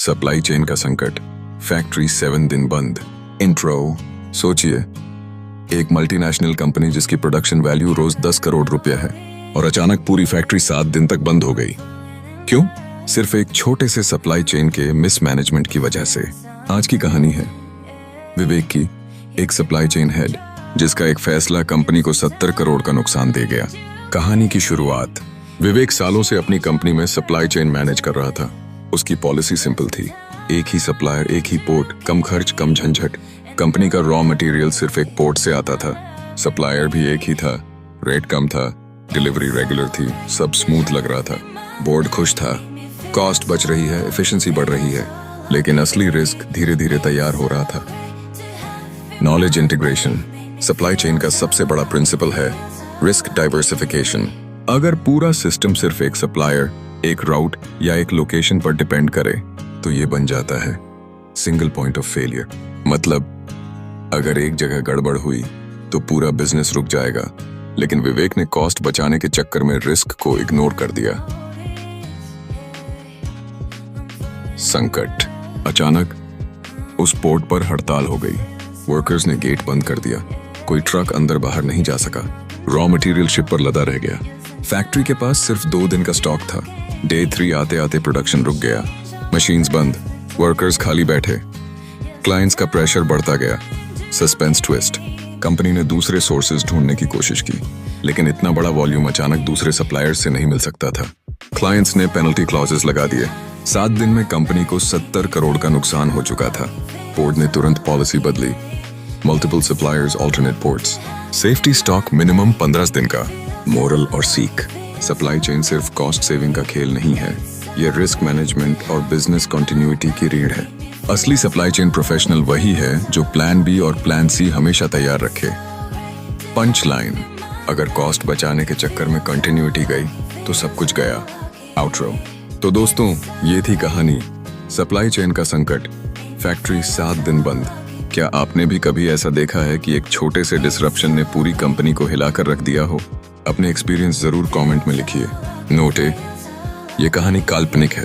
Supply chain का संकट, factory 7 दिन बंद। इंट्रो। सोचिए, एक मल्टीनेशनल कंपनी जिसकी प्रोडक्शन वैल्यू रोज 10 करोड़ रुपया है और अचानक पूरी फैक्ट्री 7 दिन तक बंद हो गई। क्यों? सिर्फ एक छोटे से सप्लाई चेन के मिसमैनेजमेंट की वजह से। आज की कहानी है विवेक की, एक सप्लाई चेन हेड जिसका एक फैसला कंपनी को 70 करोड़ का नुकसान दे गया। कहानी की शुरुआत। विवेक सालों से अपनी कंपनी में सप्लाई चेन मैनेज कर रहा था। उसकी पॉलिसी सिंपल थी, एक ही सप्लायर, एक ही पोर्ट, कम खर्च कम झंझट। कंपनी का रॉ मटेरियल सिर्फ एक पोर्ट से आता था, सप्लायर भी एक ही था, रेट कम था, डिलीवरी रेगुलर थी, सब स्मूथ लग रहा था। बोर्ड खुश था, कॉस्ट बच रही है, एफिशिएंसी बढ़ रही है। लेकिन असली रिस्क धीरे धीरे तैयार हो रहा था। नॉलेज इंटीग्रेशन सप्लाई चेन का सबसे बड़ा प्रिंसिपल है रिस्क डाइवर्सिफिकेशन। अगर पूरा सिस्टम सिर्फ एक सप्लायर, एक राउट या एक लोकेशन पर डिपेंड करे तो ये बन जाता है सिंगल पॉइंट ऑफ फेलियर। मतलब अगर एक जगह गड़बड़ हुई तो पूरा बिजनेस रुक जाएगा। लेकिन विवेक ने कॉस्ट बचाने के चक्कर में रिस्क को इग्नोर कर दिया। संकट। अचानक उस पोर्ट पर हड़ताल हो गई। वर्कर्स ने गेट बंद कर दिया, कोई ट्रक अंदर बाहर नहीं जा सका, रॉ मटेरियल शिप पर लदा रह गया। फैक्ट्री के पास सिर्फ 2 दिन का स्टॉक था। डे 3 आते आते प्रोडक्शन रुक गया, मशीन्स बंद, वर्कर्स खाली बैठे, क्लाइंट्स का प्रेशर बढ़ता गया। Suspense twist. कंपनी ने दूसरे सोर्सेज ढूंढने की कोशिश की, लेकिन इतना बड़ा वॉल्यूम अचानक दूसरे सप्लायर से नहीं मिल सकता था। क्लाइंट्स ने पेनल्टी क्लॉजेस लगा दिए। 7 दिन में कंपनी को 70 करोड़ का नुकसान हो चुका था। बोर्ड ने तुरंत पॉलिसी बदली, multiple suppliers, alternate ports, safety stock minimum 15 दिन का। मोरल और सीख। सप्लाई चेन सिर्फ कॉस्ट सेविंग का खेल नहीं है, ये रिस्क मैनेजमेंट और बिजनेस कंटिन्यूटी की रीढ़ है। असली सप्लाई चेन प्रोफेशनल वही है जो प्लान बी और प्लान सी हमेशा तैयार रखे। Punch line. अगर कॉस्ट बचाने के चक्कर में कंटिन्यूटी गई तो सब कुछ गया। आउटरो। तो दोस्तों, ये थी कहानी सप्लाई चेन का संकट, फैक्ट्री 7 दिन बंद। क्या आपने भी कभी ऐसा देखा है कि एक छोटे से डिसरप्शन ने पूरी कंपनी को हिलाकर रख दिया हो? अपने एक्सपीरियंस जरूर कमेंट में लिखिए। नोट: ये कहानी काल्पनिक है,